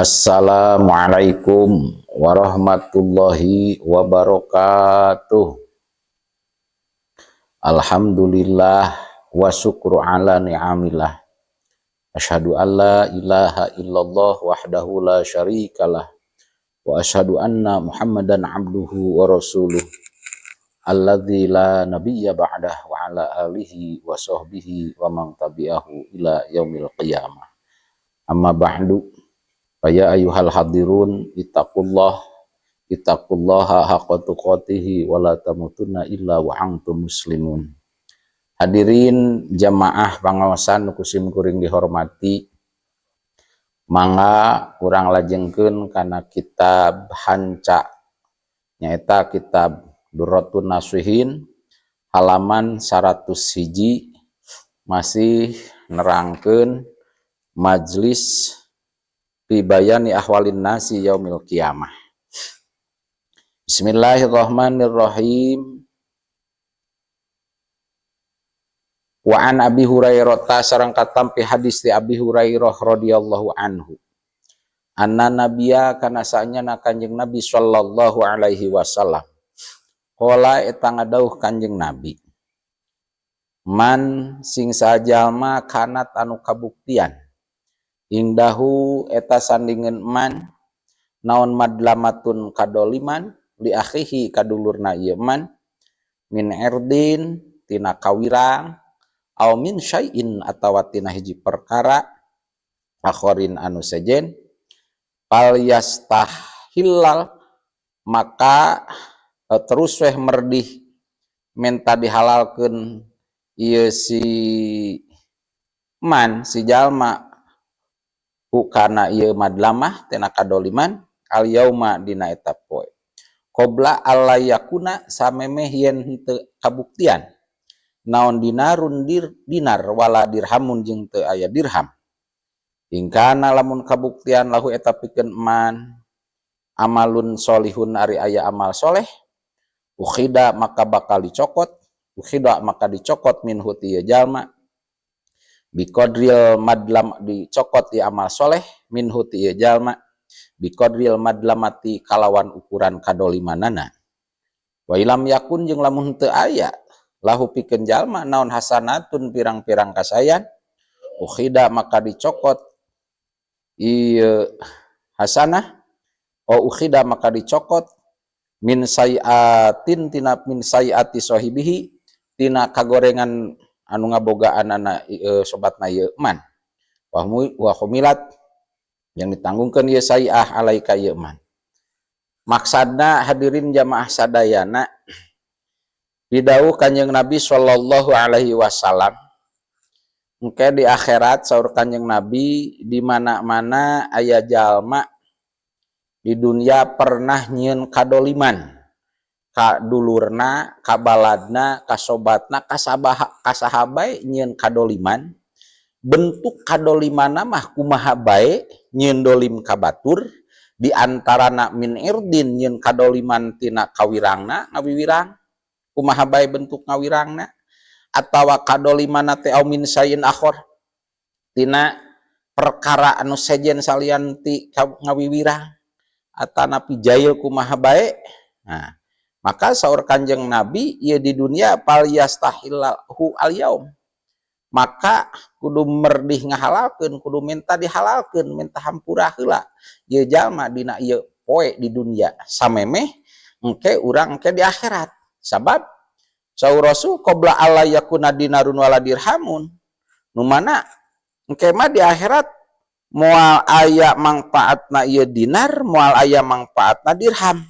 Assalamualaikum warahmatullahi wabarakatuh. Alhamdulillah wa syukru ala ni'amillah. Asyhadu an la ilaha illallah wahdahu la syarikalah. Wa asyhadu anna Muhammadan abduhu wa rasuluh. Alladzi la nabiyya ba'dah wa ala alihi wa sahbihi wa man tabi'ahu ila yaumil qiyamah. Amma ba'du. Ya ayyuhal hadirun ittaqullaha haqqa tuqatih wa la tamutunna illa wa antum muslimun. Hadirin jamaah pangaosan kusim kuring dihormati, mangga urang lajengkeun kana kitab Hanca nyaeta kitab Durratun Nasihin halaman 101 masih nerangkeun majlis fi bayani ahwalin nasi yaumil qiyamah. Bismillahirrahmanirrahim. Wa an Abi Hurairah sareng katampi hadis di Abi Hurairah radhiyallahu anhu. Anna nabiyya kana saenyana Kanjeng Nabi sallallahu alaihi wasallam. Qala eta ngadauh Kanjeng Nabi. Man sing sajalma kanat anu kabuktian ingdahu eta sandingeun man naon madlamatun kadoliman li akhihi kadulurna ieu man min irdin tina kawirang aw min syai'in atawa tina hiji perkara akhirin anu sejen fal yastahillal maka terus weh merdih menta dihalalkeun ieu si man si jalma kana ieu madlamah tina kadoliman al yauma dina eta poe qabla allayakuna samemeh yen henteu kabuktian naon dinarun dinar wala dirhamun jeung teu aya dirham ingkana lamun kabuktian lahu eta pikeun man amalun solihun ari aya amal soleh ukhida maka bakal dicokot minhu ti ieu jalma biqadril madlam dicokot di amal soleh minhu ti ieu jalma biqadril madlamati kalawan ukuran kadolimanana wa ilam yakun jeung lamun teu aya lahu pikeun jalma naon hasanatun pirang-pirang kasayan ukhida maka dicokot ieu hasanah ukhida maka dicokot min sayiatin tina min sayiati sahibihi tina kagorengan anu ngabogaanana sobatna ieu man wa khumilat yang ditanggungkeun ieu sayiah alaika ieu man. Maksadna hadirin jamaah sadayana didawuh Kanjeng Nabi sallallahu alaihi wasallam engke di akhirat saur Kanjeng Nabi di mana-mana aya jalma di dunia pernah nyieun kadoliman ka dulurna, ka baladna, ka sobatna, ka sahabae nyieun kadoliman. Bentuk kadolimana mah kumaha bae nyieun dolim ka batur, di antarana min irdin nyieun kadoliman tina kawirangna, ngawiwirang. Kumaha bae bentuk ngawirangna atawa kadolimana teh au min sayin akhor tina perkara anu sejen salian ti ngawiwirang atanapi jail kumaha bae. Nah, maka saur Kanjeng Nabi ieu di dunia pal yastahillahu al yaum maka kudu merdih ngahalalkeun kudu minta dihalalkeun minta hampura heula ieu jalma dina ieu poe di dunia samemeh engke urang engke di akhirat sabab saur Rasul qabla alla yakuna dinarun wala dirhamun nu mana engke mah di akhirat moal aya mangpaatna ieu dinar moal aya mangpaatna dirham.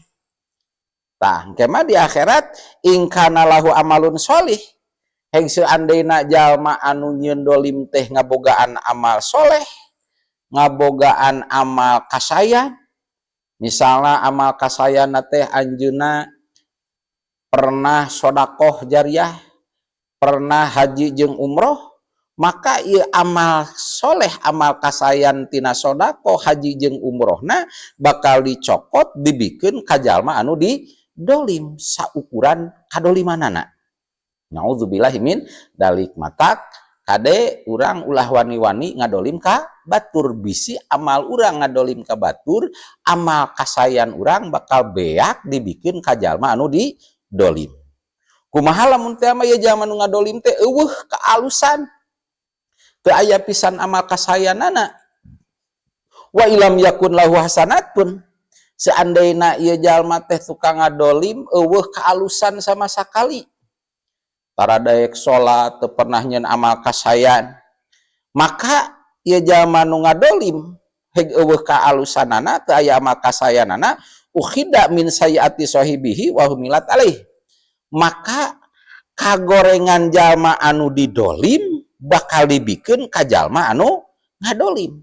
Tah engke mah di akhirat ingkana lahu amalun sholih heng seandaina jalma anu nyieun dolim teh ngabogaan amal soleh ngabogaan amal kasayan misalna amal kasayan teh anjeunna pernah sodakoh jariah pernah haji jeung umroh maka ieu amal soleh amal kasayan tina sodakoh haji jeung umrohna bakal dicokot dibikeun ka jalma anu di dolim saukuran kadolimanana. Nauzubillahi min dalik matak kade urang ulah wani-wani ngadolim ka batur, bisi amal urang ngadolim ka batur, amal kasayan urang bakal beak dibikin ka jalma anu di dolim. Kumaha lamun teh mah ya jalma nu ngadolim teh eueuh kaalusan, teu aya pisan amal kasayanana. Wa ilam yakun lahu hasanatun, seandaina ieu jalma teh tukang ngadolim eueuh kaalusan sama sakali, taradaek salat teu pernah nyeun amal kasayan, maka ieu jalma nu ngadolim heg eueuh kaalusanana teu aya amal kasayanana, ukhida min sayiati sahibihi wa humilat alaih, maka kagorengan jalma anu didolim bakal dibikeun ka jalma anu ngadolim.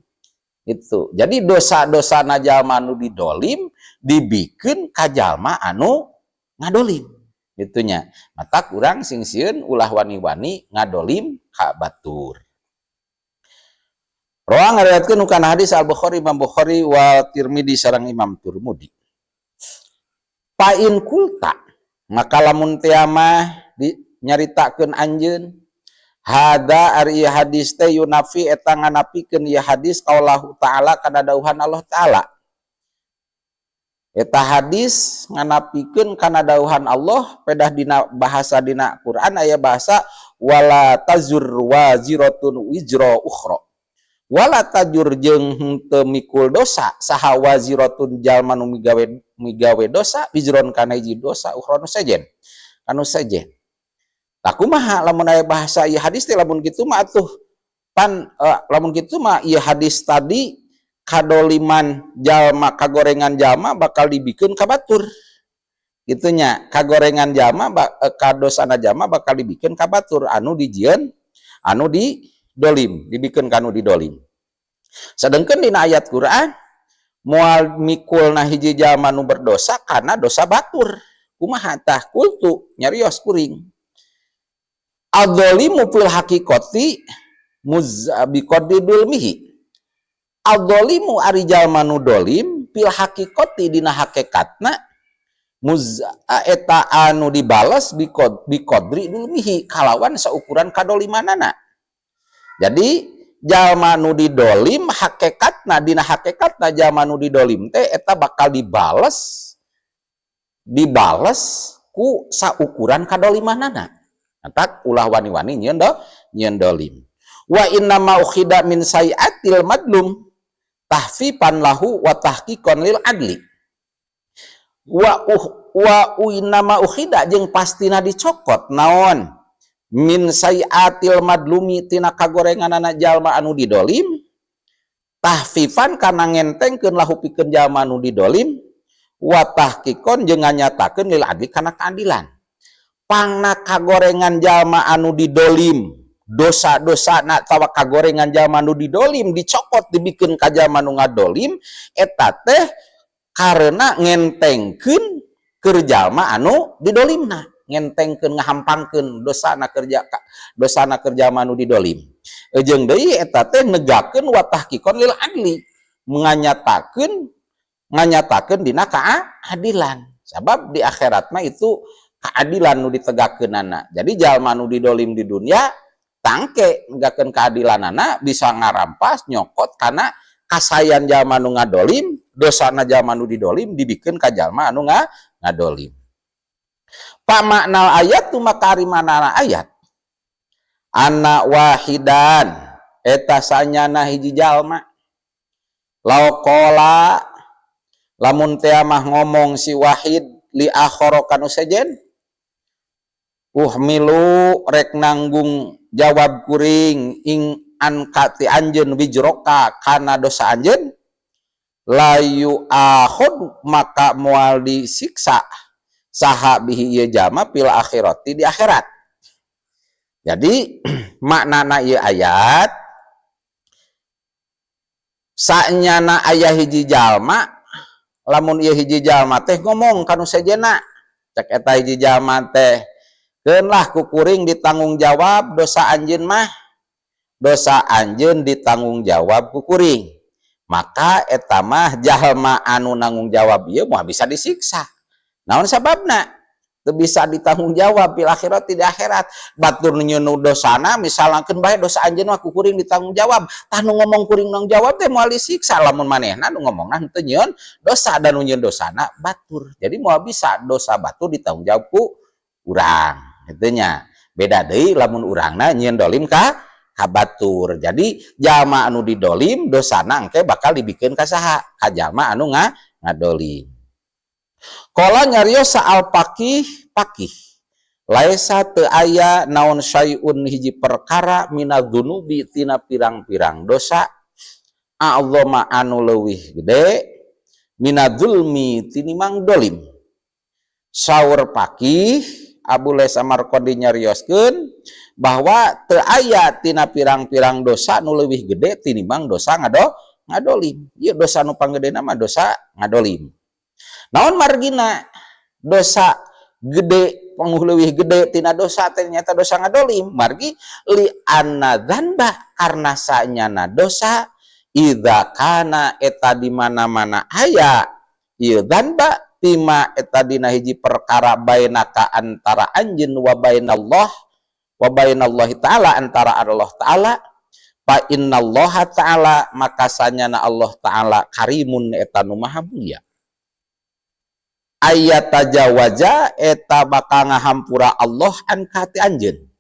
Itu. Jadi dosa-dosa na jalma anu didolim dibikeun ka jalma anu ngadolim. Gitunya. Mata urang sing sieun ulah wani-wani ngadolim ka batur. Roang ngariwayatkeun kana hadis Al-Bukhari, Imam Bukhari wa Tirmidzi sareng Imam Tirmidzi. Pa in kulta, maka lamun teh mah nyaritakeun anjeun hada ari hadis teh yunafi eta nganapikeun ieu hadis qaullahu ta'ala kana dauhan Allah ta'ala. Eta hadis nganapikeun kana dauhan Allah pedah dina bahasa dina Quran aya bahasa wala tazur waziratun wizra ukhra. Wala tajur jeung teu mikul dosa saha waziratun jalma nu migawe dosa wizron kana hiji dosa ukhra nu sejen. Anu sejen. Tah kumaha lamun aya bahasa ieu hadis teh lamun kitu mah atuh pan lamun kitu mah ieu hadis tadi kadoliman jalma kagorengan jalma bakal dibikeun ka batur. Gitunya, kagorengan jalma kadosana jalma bakal dibikeun ka batur anu dijieun anu didolim, dibikeun ka anu didolim. Sedengkeun dina ayat Quran moal mikulna hiji jalma nu berdosa karena dosa batur. Kumaha tah kultu nyarios kuring. Adzalimu fil haqiqati muzzabiqadi dulmihi. Adzalimu ari jalma nu dolim fil haqiqati dina hakikatna eta anu dibales biqadri dulmihi kalawan saukuran kadolimanana. Jadi jalma nu didolim hakikatna dina hakikatna jalma nu didolim teh eta bakal dibales ku saukuran kadolimanana. Tak ulah wani-wani nyeun dolim. Wa inna ma ukhida min sayiatil madlum tahfifan lahu wa tahqiqan lil adli. Wa inna ma ukhida jeung pastina dicokot naon min sayiatil madlumi tina kagorenganana jalma anu didolim tahfifan kana ngentengkeun lahu pikeun jalma anu didolim wa tahqiqan jeung nganyatakeun lil adli kana keadilan. Pangna kagorengan jalma anu didolim dosa-dosa na tawa kagorengan jalma anu didolim dicokot dibikeun ka jalma anu ngadolim eta teh karena ngentengkeun keur jalma anu didolimna, ngentengkeun ngahampangkeun dosana keur jalma anu didolim. Jeung deui eta teh negakeun wa tahqiqan lil adli, nganyatakeun dina keadilan. Sabab di akhirat mah itu keadilan nu ditegakeunana. Jadi jalma nu didolim di dunia tangke negakeun keadilanana bisa ngarampas nyokot karena kasayan jalma nu ngadolim, dosana jalma nu didolim dibikeun ka jalma anu ngadolim. Pa makna ayat tu makari manana ayat. Ana wahidan eta sanyana hiji jalma. Lauqala lamun teh mah ngomong si wahid li akhara kanu sejen uhmilu rek nanggung jawab kuring ing ankati anjeun wijroka kana dosa anjeun layu akhud maka moal disiksa saha bihi ieu jalma fil akhirati di akhirat. Jadi maknana ieu ayat sanyana aya hiji jalma lamun ieu hiji jalma teh ngomong kanu sejenna cek eta hiji jalma teh keunlah ku kuring ditanggung jawab dosa anjeun mah dosa anjeun ditanggung jawab ku kuring, maka eta mah jalma anu nanggung jawab ieu moal bisa disiksa. Naon sababna? bisa ditanggung jawab bil akhirat tidak akhirat. Batur nyeun dosana misalkan bae dosa anjeun mah ku kuring ditanggung jawab. Tah nu ngomong kuring nang jawab teh moal disiksa lamun manehna nu ngomongna henteu nyieun dosa dan nu nyieun dosana batur. Jadi moal bisa dosa batur ditanggung jawab ku urang. Kitu nya. Beda deui lamun urangna nyieun dolim ka batur. Jadi jalma anu didolim dosana engke bakal dibikeun ka saha? Ka jalma anu ngadolim. Kala nyarios saal pakih laisa teu aya naon syai'un hiji perkara minadzunubi tina pirang-pirang dosa a'zama anu leuwih gede minadzulmi tinimang dolim. Saur pakih Abu Lais Samarqandi nyarioskeun bahwa teu aya tina pirang-pirang dosa nu leuwih gede tinimbang dosa ngadolim. Ieu dosa nu panggedena mah dosa ngadolim. Naon margina dosa gede panguh leuwih gede tina dosa ternyata dosa ngadolim margi li anna dzanba karna sanyana dosa idza kana eta di mana-mana aya ieu dzanba tima eta dina hiji perkara bainaka antara anjeun wa bainallahi taala antara Allah taala fa innallaha taala maka sanyana Allah taala karimun eta nu maha mulia. Ayat tajawaja eta bakal ngahampura Allah an kati anjeun.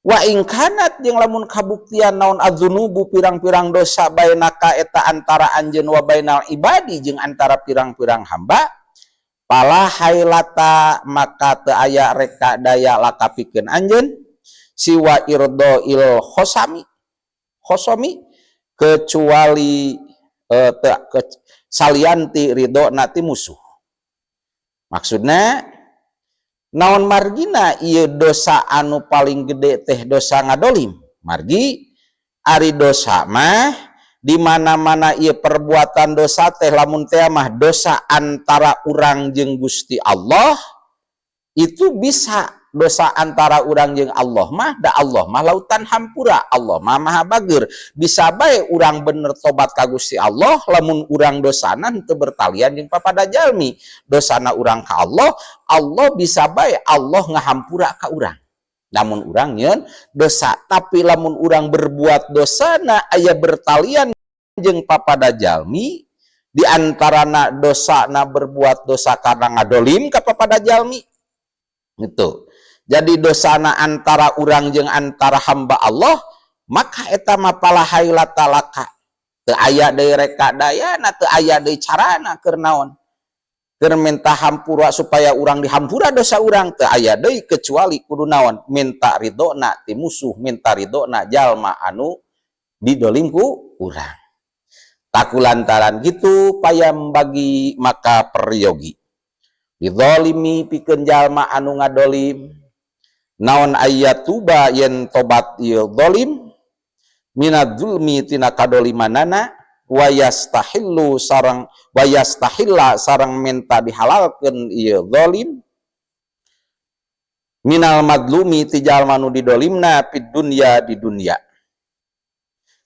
Wa ing kanat jeung lamun kabuktian naon adzunubu pirang-pirang dosa bainaka eta antara anjeun wa bainal ibadi jeung antara pirang-pirang hamba pala hailata maka teu aya reka daya lakapikeun anjeun siwa irdo il khosami kecuali salianti ridho nati musuh. Maksudna naon margina ieu dosa anu paling gede teh dosa ngadolim. Margi ari dosa mah di mana-mana ieu perbuatan dosa teh lamun teh mah dosa antara urang jeung Gusti Allah itu bisa dosa antara urang jeung Allah mah da Allah mah lautan hampura, Allah mah maha bageur. Bisa bae urang bener tobat ka Gusti Allah lamun urang dosana henteu bertalian jeung papada jalmi. Dosana urang ka Allah, Allah bisa bae Allah ngahampura ka urang. Namun urang nyeun dosa, tapi lamun urang berbuat dosana aya bertalian jeung papada jalmi, di antarana dosana berbuat dosa karena ngadolim ka papada jalmi. Gitu. Jadi dosana antara urang jeung antara hamba Allah maka eta mah pala hailata laka teu aya deui reka dayana teu aya deui carana keur naon keur minta hampura supaya urang dihampura dosa urang teu aya deui kecuali kudu naon minta ridona ti musuh minta ridona jalma anu didolim ku urang. Takulantaran gitu payam bagi maka peryogi bidzalimi pikeun jalma anu ngadolim naon ayatuba yen tobat ieu zalim minadzulmi tina kadolimanana wa yastahilla sareng minta dihalalkeun ieu zalim minal madlumi ti jalma nu didolimna fid dunya di dunya.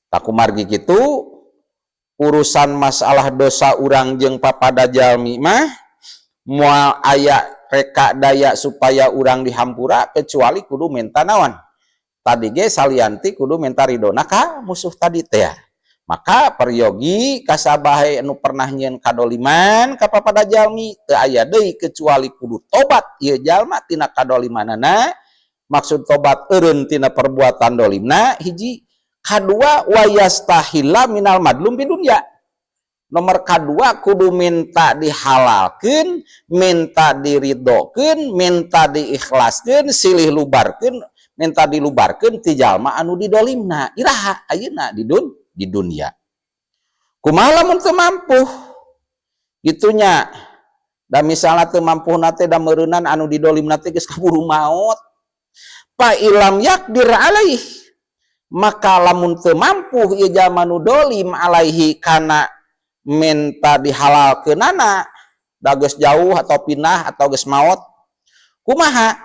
Takumargi kitu urusan masalah dosa urang jeung papada jalmi mah moal aya reka daya supaya urang dihampura kecuali kudu minta naon tadi ge salianti kudu minta ridona ka musuh tadi teh. Maka peryogi kasabahe anu pernah nyieun kadoliman ka papada jalmi teu aya deui kecuali kudu tobat ieu jalma tina kadolimanana. Maksud tobat eureun tina perbuatan dolimna hiji. Kadua wayastahilla minal madlum di dunya. Nomor kedua kudu minta dihalalkeun, minta diridokeun, minta diikhlaskeun, silih lubarkeun, minta dilubarkeun ti jalma anu didolimna. Iraha ayeuna di dunia. Kumaha lamun teu mampu? Gitunya. Da misalna teu mampuna teh da meureunan anu didolimna teh geus kaburu maot. Fa ilam yakdir alaih. Maka lamun teu mampu ieu jalma nu dolim alaihi kana minta dihalalkeunana da geus jauh atau pindah atau geus maot kumaha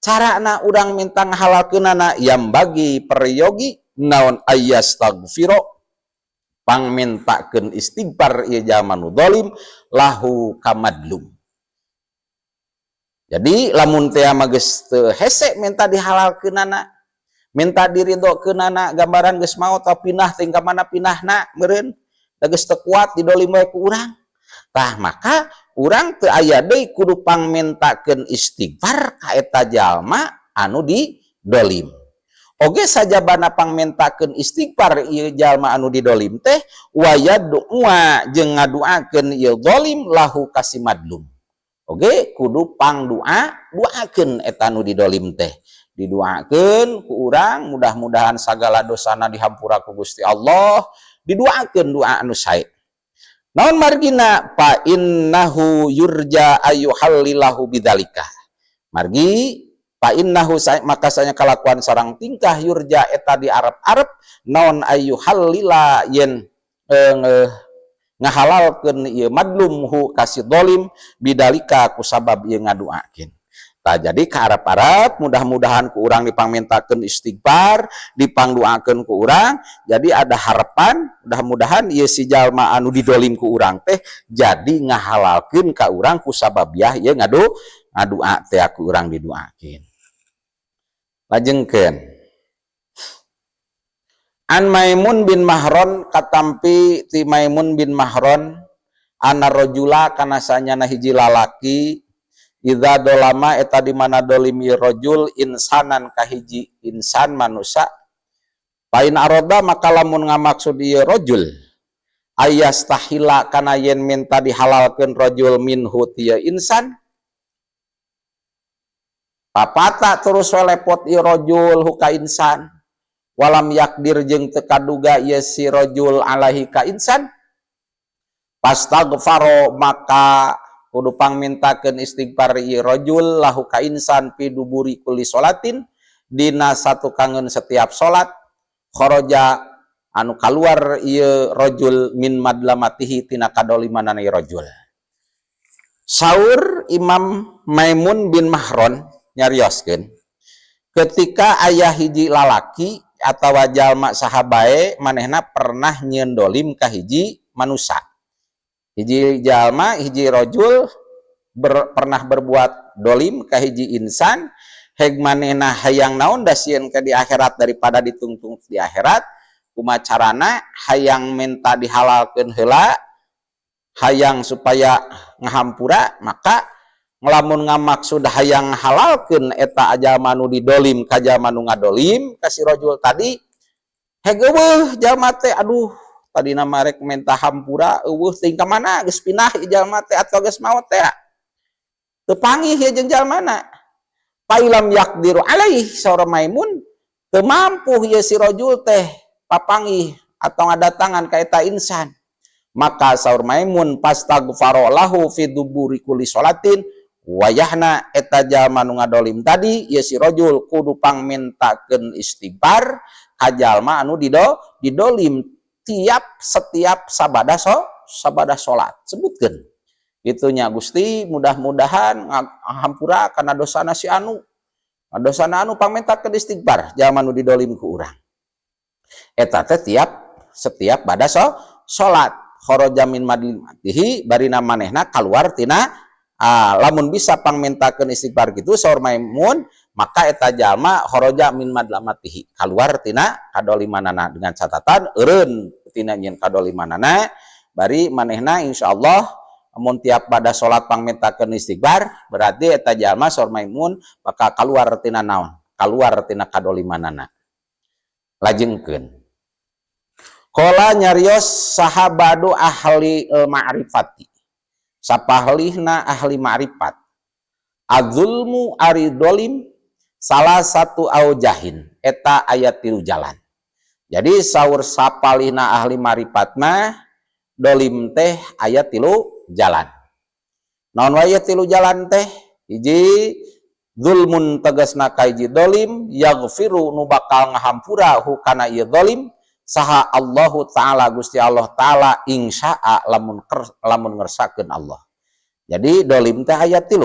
carana urang minta ngahalalkeunana yang bagi peryogi naon ayastaghfiro pang mintakeun istighfar ieu jalma nu zalim lahu kamadlum Jadi lamun teh mah geus teu hese minta dihalalkeunana, minta diridhokeunana, gambaran geus maot tapi pinah teh ka mana pinahna meureun, da geus teu kuat didolim wae ku urang. Tah maka urang teu aya deui kudu pangmentakeun istighfar ka eta jalma anu didolim. Oge sajabana pangmentakeun istighfar ieu jalma anu didolim teh wa yad'ua jeung ngaduakeun ieu zalim lahu kasimadlum. Oge kudu duakeun eta nu didolim teh, diduakeun ku urang mudah-mudahan sagala dosana dihampura ku Gusti Allah, diduakeun doa anu sae. Naon margina fa innahu yurja ayyuhallilahu bidzalika. Margi fa innahu maka sanya kalakuan sareng tingkah yurja eta diarep-arep naon ayyuhallila yen ngahalalkeun ieu madlumhu kasih dolim bidalika ku sabab ieu ngaduakeun. Tah jadi kaharep-harep mudah-mudahan ku urang dipangmentakeun istighfar, dipangduakeun ku urang, jadi ada harapan mudah-mudahan ieu si jalma anu didolim ku urang teh jadi ngahalalkeun ka urang ku sababiah ieu ngadua teh ku urang diduakeun. Lajengkeun An Maimun bin Mahron katampi ti Maimun bin Mahron ana rajula kana sanyana hiji lalaki idza dolama eta di mana dolimi rajul insanan ka hiji insan manusia pain aroda maka lamun ngamaksud ieu rajul ayastahila kana yen minta dihalalkeun rajul minhu tieu insan papata terus welepot ieu rajul huka insan walam yakdir jeung teu kaduga ieu si rajul alaihi ka insan pastaghfaro maka kudu pangmintakeun istighfar ieu rajul lahu ka insan fi duburi kulli salatin dina satukangeun setiap salat kharaja anu kaluar ieu rajul min madlamatihi tina kadolimanan ieu rajul. Saur Imam Maimun bin Mahron nyarioskeun ketika aya hiji lalaki atawa jalma sahabae manehna pernah nyieun dolim ka hiji manusia. Hiji jalma, hiji rajul pernah berbuat dolim ka hiji insan, heg manehna hayang naon da sieun ka di akhirat daripada ditungtung di akhirat, kumaha carana hayang minta dihalalkeun heula, hayang supaya ngahampura, maka ngelamun ngamaksud hayang halalkeun eta jalma nu didolim ka jalma nu ngadolim ka si rajul tadi heg eueuh jalma teh aduh tadi nama rek minta hampura eueuh teuing ka mana geus pinah ieu jalma teh atuh geus maot teh teu panggih ieu jeung jalmana pailam yaqdiru alaih saur Maimun teu mampu ieu si rajul teh papanggih atau ngadatangan ka eta insan maka saur Maimun pastaghfaro lahu fi duburi kulli salatin wayahna eta jalma nu ngadolim tadi ieu si rajul kudu pangmintakeun istighfar ka jalma anu didolim setiap sabada salat sebutkeun itunya Gusti mudah-mudahan ngahampura kana dosana si anu pangmintakeun istighfar jalma nu didolim ku urang eta teh setiap bada salat kharaja min madlimatihi barina manehna kaluar tina lamun bisa pangmintakeun istighfar kitu saur Maimun maka eta jalma kharaja min madlamatihi kaluar tina kadolimanana dengan catatan eureun tina nyeun kadolimanana bari manehna insyaallah mun tiap pada salat pangmintakeun istighfar berarti eta jalma saur Maimun bakal kaluar tina naon kaluar tina kadolimanana. Lajengkeun qala nyarios sahabadu ahli ma'rifati sapahlihna ahli ma'rifat azulmu ari dolim salah satu aujahin eta ayat 3 jalan. Jadi saur sapalihna ahli ma'rifat mah dolim teh ayat 3 jalan. Naon wae 3 jalan teh? Hiji zulmun tegasna ka hiji dolim yaghfiru nu bakal ngahampura hu kana ieu dolim saha Allahu Ta'ala Gusti Allah Ta'ala insya'a lamun ngersakeun Allah. Jadi dolim teh aya 3.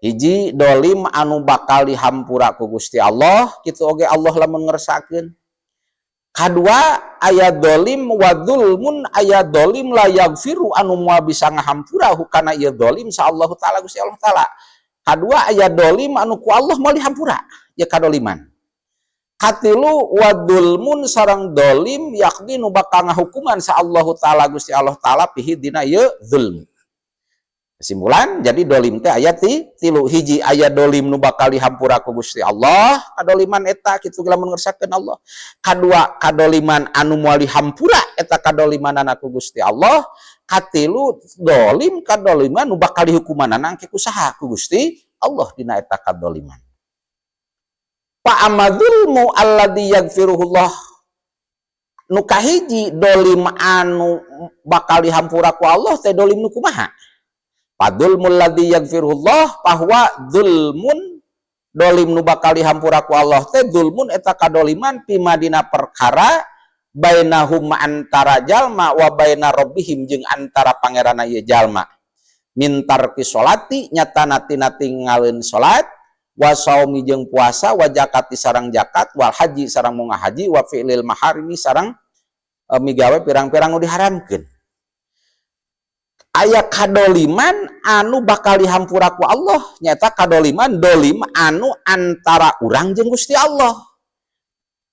Hiji dolim anu bakal dihampura ku Gusti Allah kitu oge Allah lamun ngersakeun. Kadua aya dolim wa dzulmun aya dolim la yaghfiru anu moal bisa ngahampura hu kana ieu dolim sa Allah Ta'ala Gusti Allah Ta'ala. Kadua aya dolim anu ku Allah moal dihampura ya kadoliman. Katilu wadulmun sarang dolim yakni nu bakal ngahukuman sa Allahu taala Gusti Allah taala pihi dina ye zulm. Kesimpulan jadi dolim teh aya tilu, hiji aya dolim nu bakal dihampura ku Gusti Allah, kadoliman eta kitu lamun ngersakakeun Allah. Kadua kadoliman anu moal dihampura eta kadolimanana ku Gusti Allah. Katilu dolim kadoliman nu bakal dihukumanana engke kusaha ku Gusti Allah dina eta kadoliman. Fa amadulmu alladzi yaghfiruhullah nu kahiji dolim anu bakal dihampura ku Allah teh dolim nu kumaha? Padulmul ladzi yaghfiruhullah bahwa zulmun dolim nu bakal dihampura ku Allah teh zulmun eta kadoliman pima dina perkara bainahum antara jalma wa baina rabbihim jeung antara pangeranna ieu jalma mintar ki salati nyatana tina tinggalin salat wa saumi jeung puasa wa zakati sareng zakat wal haji sareng munga haji wa fi'lil maharimi sareng migawe pirang-pirang nu diharamkeun. Aya kadoliman anu bakal dihampura ku Allah nyata kadoliman dolim anu antara urang jeung Gusti Allah.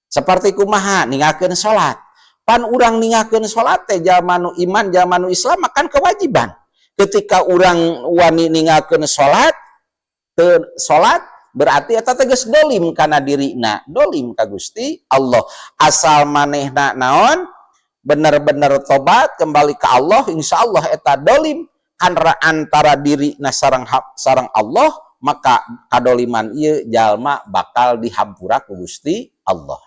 Seperti kumaha ninggalkeun salat. Pan urang ninggalkeun salat teh jalma nu iman jalma nu Islam makan kewajiban. Ketika urang wani ninggalkeun salat teu salat berarti eta teh geus dolim kana dirina, dolim ka Gusti Allah. Asal manehna naon? Bener-bener tobat kembali ke Allah, insya Allah eta dolim karena antara dirina sareng Allah, maka kadoliman ieu jalma bakal dihampura ku Gusti Allah.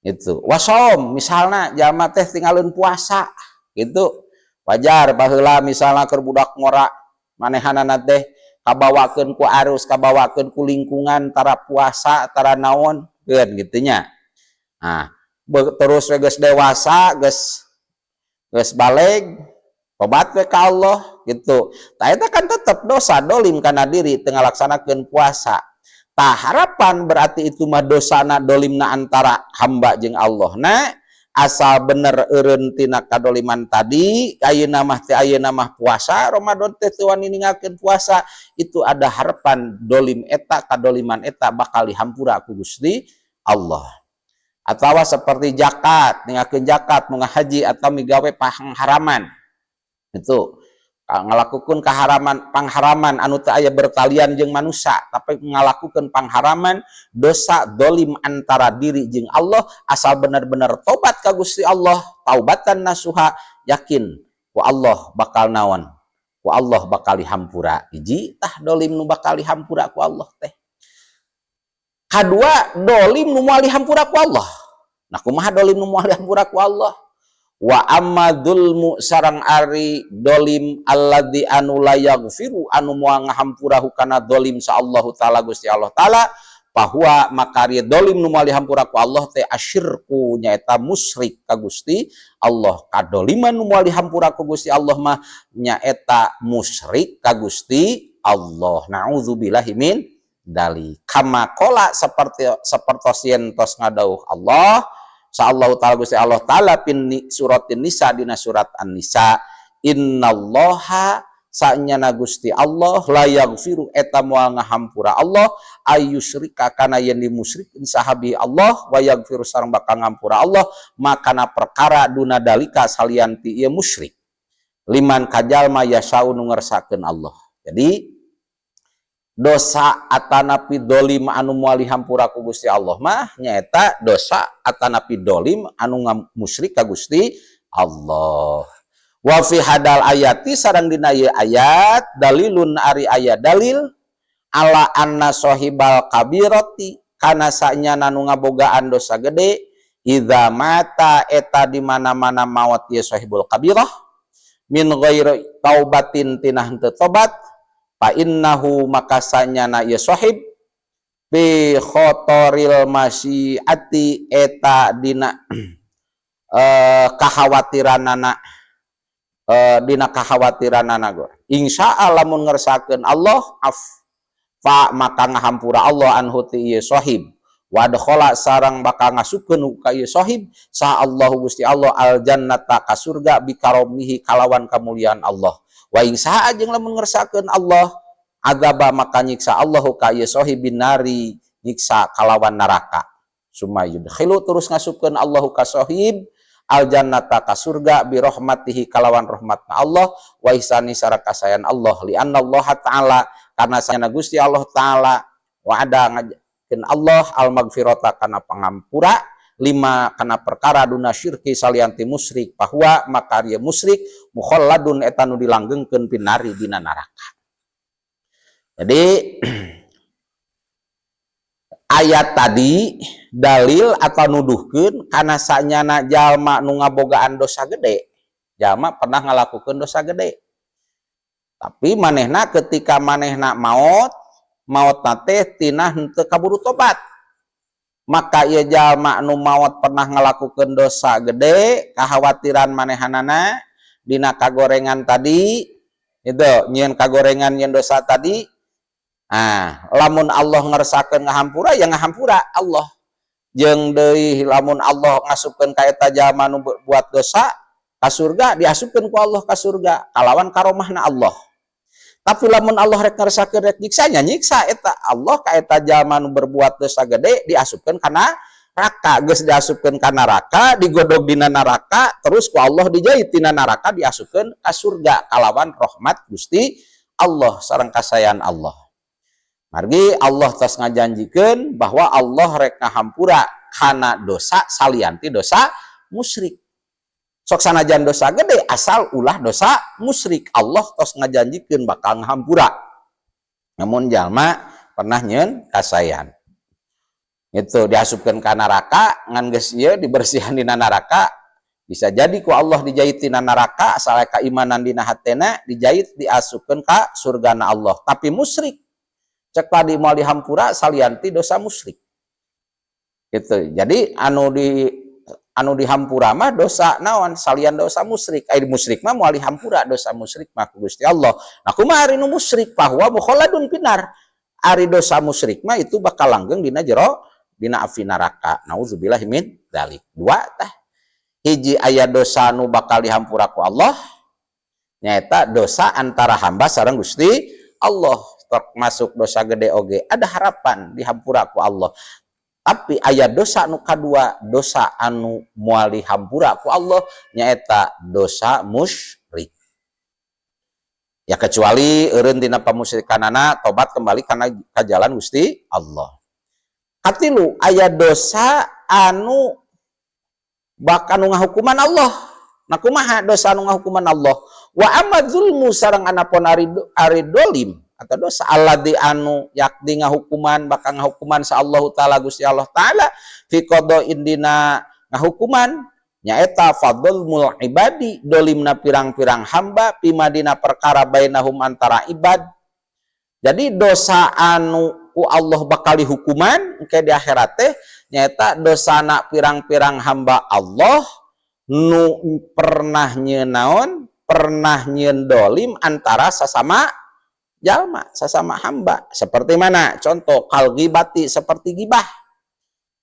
Itu. Wasom misalna jalma teh tinggalin puasa gitu. Wajar baheula misalna keur budak ngora manehanana teh kabawakeun ku arus, kabawakeun ku lingkungan tara puasa, tara naon, keun gitu nya. Nah, terus geus dewasa, geus baleg, tobat we ka Allah gitu. Tah eta kan tetep dosa dolim kana diri teu ngalaksanakeun puasa. Tah harapan berarti itu mah dosana dolimna antara hamba jeung Allah. Nah, asal bener eureun tina kadoliman tadi, ayeuna mah puasa, Ramadan teh teu wani ninggalkeun puasa, itu ada harapan dolim eta kadoliman eta bakal dihampura ku Gusti Allah. Atau seperti zakat, ninggalkeun zakat, munggah haji atau migawe pangharaman. Itu ngalakukeun pangharaman anu teu aya bertalian jeung manusia, tapi ngalakukeun pangharaman dosa dolim antara diri jeung Allah, asal benar-benar tobat ka Gusti Allah, taubatan nasuha, yakin ku Allah bakal naon? Ku Allah bakal dihampura. Hiji tah dolim nu bakal dihampura ku Allah teh. Kadua dolim nu moal dihampura ku Allah. Nah kumaha dolim nu moal dihampura ku Allah? Wa amadzulmu sarang ari dolim alladzi anu la yaghfiru anu moal ngahampurahu kana dolim sa Allah taala Gusti Allah taala, bahwa makari dolim nu moal dihampura ku Allah teh asyirku nyaeta musyrik ka Gusti Allah. Kadoliman nu moal dihampura ku Gusti Allah mah nyaeta musyrik ka Gusti Allah. Nauzubillahi min dalik. Kama qala sapertosieun tos ngadauh Allah Sa'allahu ta'ala Gusti Allah ta'ala pin suratin Nisa dina surat An-Nisa, innallaha sa'nyana Gusti Allah la yaghfiru eta moal ngahampura Allah ayyusyrika kana yen dimusyrikin sahabi Allah wa yaghfiru sareng bakal ngampura Allah makana perkara duna dalika salian ti ieu musyrik liman kajalma yasau nu ngersakakeun Allah. Jadi dosa atanapi dolim anu moal dihampura ku Gusti Allah mah nyaeta dosa atanapi dolim anu musyrik ka Gusti Allah. Wa fi hadal ayati sareng dina ieu ayat dalilun ari aya dalil ala anna sahibal kabirati kana sanyana nu ngabogaan dosa gede idza mata eta di mana-mana maot ieu sahibul kabirah min ghairi taubatin tina henteu tobat fa innahu makasanyana ya sahib bi khotoril masyiati eta dina kakhawatiranana dina kakhawatiranana insya Allah mun ngersakeun Allah fa maka ngahampura Allah anhu ti ieu sahib wa dakhala sareng bakal ngasukeun ka ieu sahib sa Allah Gusti Allah al jannata ka surga bi karomihi kalawan kamuliaan Allah. Wa ingsaha jeung lamun ngersakakeun Allah Adzaba maka nyiksa Allahu ka ieu sahibin nari nyiksa kalawan neraka. Sumayudkhilu terus ngasupkeun Allahu ka sahib al jannata ka surga bi rahmatihi kalawan rahmatna Allah wa ihsani sareng kasayan Allah li anna Allah taala karena sayana Gusti Allah taala wa'ada ngajakeun Allah al magfirata kana pangampura lima kana perkara duna syirki salianti musyrik bahwa maka ieu musyrik mukhalladun eta nu dilanggengkeun pinari dina neraka. Jadi ayat tadi dalil atau nuduhkeun kana sanyana jalma nu ngabogaan dosa gede, jalma pernah ngalakukeun dosa gede. Tapi manehna ketika manehna maot teh tina henteu kaburu tobat. Maka ieu jalma nu maot pernah ngalakukeun dosa gede, kakhawatiran manehanana dina kagorengan tadi, itu nyieun kagorengan nyieun dosa tadi. Lamun Allah ngeresakeun ngahampura ya ngahampura Allah. Jeung deui lamun Allah ngasupkeun ka eta jalma nu buat dosa ka surga, diasupkeun ku Allah ka surga kalawan karomahna Allah. Tapi lamun Allah rek ngeresakeun rek nyiksa nya nyiksa eta Allah ka eta jalma nu berbuat dosa gede diasupkeun kana neraka. Geus diasupkeun ka neraka, digodog dina neraka, terus ku Allah dijait dina neraka diasupkeun ka surga kalawan rahmat Gusti Allah sareng kasayan Allah. Margi Allah tos ngajanjikeun bahwa Allah rek ngahampura kana dosa salianti dosa musyrik. Sok sanajan dosa gede asal ulah dosa musyrik, Allah tos ngajanjikeun bakal ngahampura. Namun jalma pernah nyeun kasayan. Itu diasupkeun ka neraka ngan geus ieu dibersihan dina neraka, bisa jadi ku Allah dijait dina neraka asal keimanan dina hatena dijait diasupkeun ka surgana Allah. Tapi musyrik cek tadi mau dihampura salianti dosa musyrik. Gitu. Jadi anu dihampura mah dosa naon salian dosa musyrik. Musyrik mah moal dihampura dosa musyrik mah Gusti Allah. Nah kumaha ari nu musyrik bahwa mukhalladun pinar. Ari dosa musyrik mah itu bakal langgeng dina jero dina api neraka. Nauzubillahi min dzalik. Dua tah. Hiji aya dosa nu bakal dihampura ku Allah nyaeta dosa antara hamba sareng Gusti Allah. Termasuk dosa gede oge ada harapan dihampura ku Allah. Tapi aya dosa nu kadua, dosa anu moal dihampura ku Allah nyaeta dosa musyrik. Ya kecuali eureun dina pamusyrikanana tobat kembali kana ka jalan Gusti Allah. Katilu aya dosa anu bakal nu ngahukuman Allah. Nah kumaha dosa anu ngahukuman Allah? Wa amadzulmu sareng anapun ari dolim atau dosa alladzi anu yakdi ngahukuman bakal ngahukuman sa Allah taala Gusti Allah taala fi qada'in dina ngahukuman nyaeta fadlul ibadi dolimna pirang-pirang hamba pimadina perkara bainahum antara ibad. Jadi dosa anu ku Allah bakal dihukuman engke di akhirat teh nyaeta dosana pirang-pirang hamba Allah nu pernah nyeun naon pernah nyeun dolim antara sesama jalma, sesama hamba. Seperti mana? Contoh kal ghibati seperti gibah.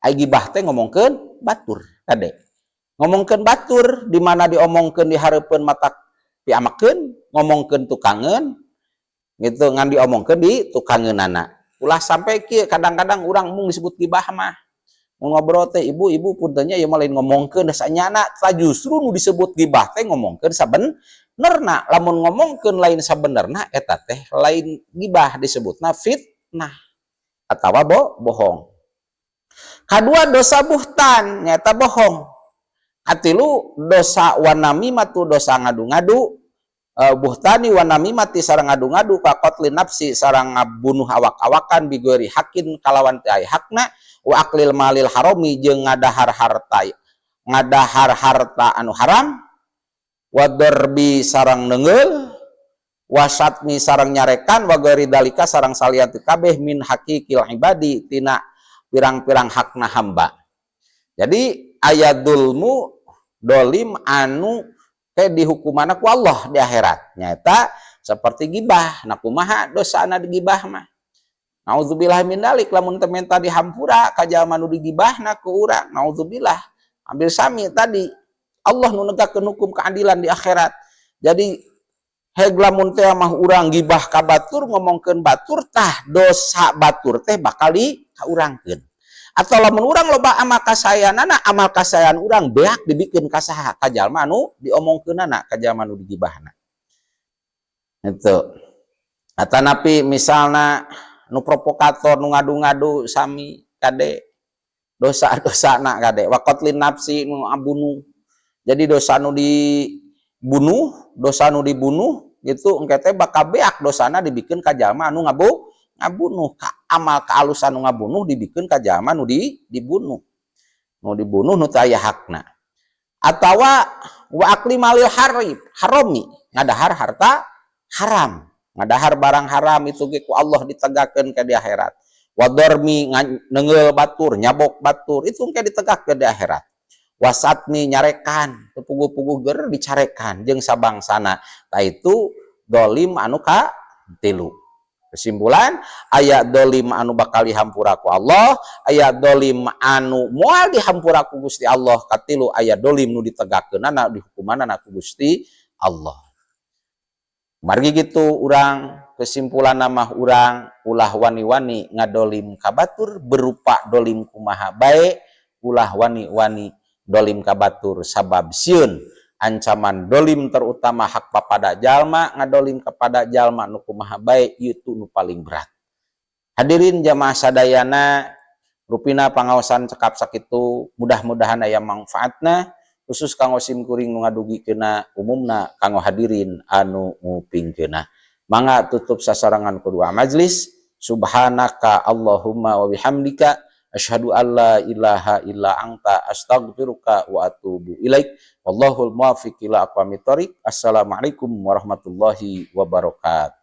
Ai gibah teh ngomongkeun batur kade. Ngomongkeun batur di mana diomongkeun di hareupeun mata piamakeun, ngomongkeun tukangeun gitu ngan diomongkeun di tukangeunana. Ulah sampai kieu kadang-kadang urang mung disebut gibah mah. Ngobrol teh ibu-ibu puntennya ya lain ngomongkeun sanyana justru nu disebut gibah teh ngomongkeun sabenerna. Lamun ngomongkeun lain sabenerna eta teh lain gibah disebutna fitnah atawa bohong. Kadua dosa buhtan nyata bohong. Katilu dosa wanamimatu dosa ngadu-ngadu, buhtani wanamimati sareng ngadu-ngadu ka qatlin nafsi sareng ngabunuh awak-awakan bigori hakin kalawan teh aya hakna wa aklil malil harami jeung ngadahar harta anu haram wa darbi sareng neungeul wasatmi sareng nyarekan wa ghairi dalika sareng salianti kabeh min haqiqil ibadi tina pirang-pirang hakna hamba. Jadi ayadulmu dolim anu ke dihukumana ku Allah di akhirat nyata seperti gibah. Nah kumaha dosana di gibah mah? Nauzubillah min dalik lamun teu menta dihampura ka jalma nu digibahna ku urang. Nauzubillah. Ambil sami tadi Allah nu negakeun hukum keadilan di akhirat. Jadi lamun teh mah urang gibah ka batur ngomongkeun batur tah dosa batur teh bakal dikaurangkeun. Atau lamun urang loba amal kasayanana, amal kasayan urang beak dibikeun ka saha ka jalma anu diomongkeunana ka jalma anu digibahna. Itu. Atanapi misalna nu provokator nu ngadu-ngadu sami kade dosa-dosana kade waqatlin nafsi nu abunuh. Jadi dosa nu dibunuh gitu engke teh bakal beak dosana dibikeun ka jalma anu ngabunuh ka amal kaalusan nu ngabunuh dibikeun ka jalma nu dibunuh nu teu aya hakna. Atawa wa akli malil harami ngadahar harta haram, ngadahar barang haram itu ge ku Allah ditegakkeun ke di akhirat. Wa darmi neungeul batur, nyabok batur itu engke ditegakkeun di akhirat. Wasatni nyarekan puguh-puguh ger dicarekan jeung sabangsana. Tah itu dolim anu ka 3. Kesimpulan, aya dolim anu bakal dihampura ku Allah, aya dolim anu moal dihampura ku Gusti Allah, katilu aya dolim nu ditegakkeunana dihukumanana ku Gusti Allah. Margi gitu urang kesimpulan mah urang ulah wani-wani ngadolim ka batur berupa dolim kumaha bae, ulah wani-wani dolim ka batur sabab sieun ancaman dolim terutama hak papada jalma ngadolim kepada jalma nu kumaha bae itu nu paling berat. Hadirin jamaah sadayana, rupina pangaosan cekap sakitu, mudah-mudahan aya manfaatna khusus kanggo sim kuring nu ngadugikeunna umumna kanggo hadirin anu ngupingkeunna. Mangga tutup sasarangan kedua majlis. Subhanaka Allahumma wa bihamdika asyhadu an la ilaha illa anta astaghfiruka wa atubu ilaik. Wallahul muwaffiq ila aqwamit thoriq. Assalamualaikum warahmatullahi wabarakatuh.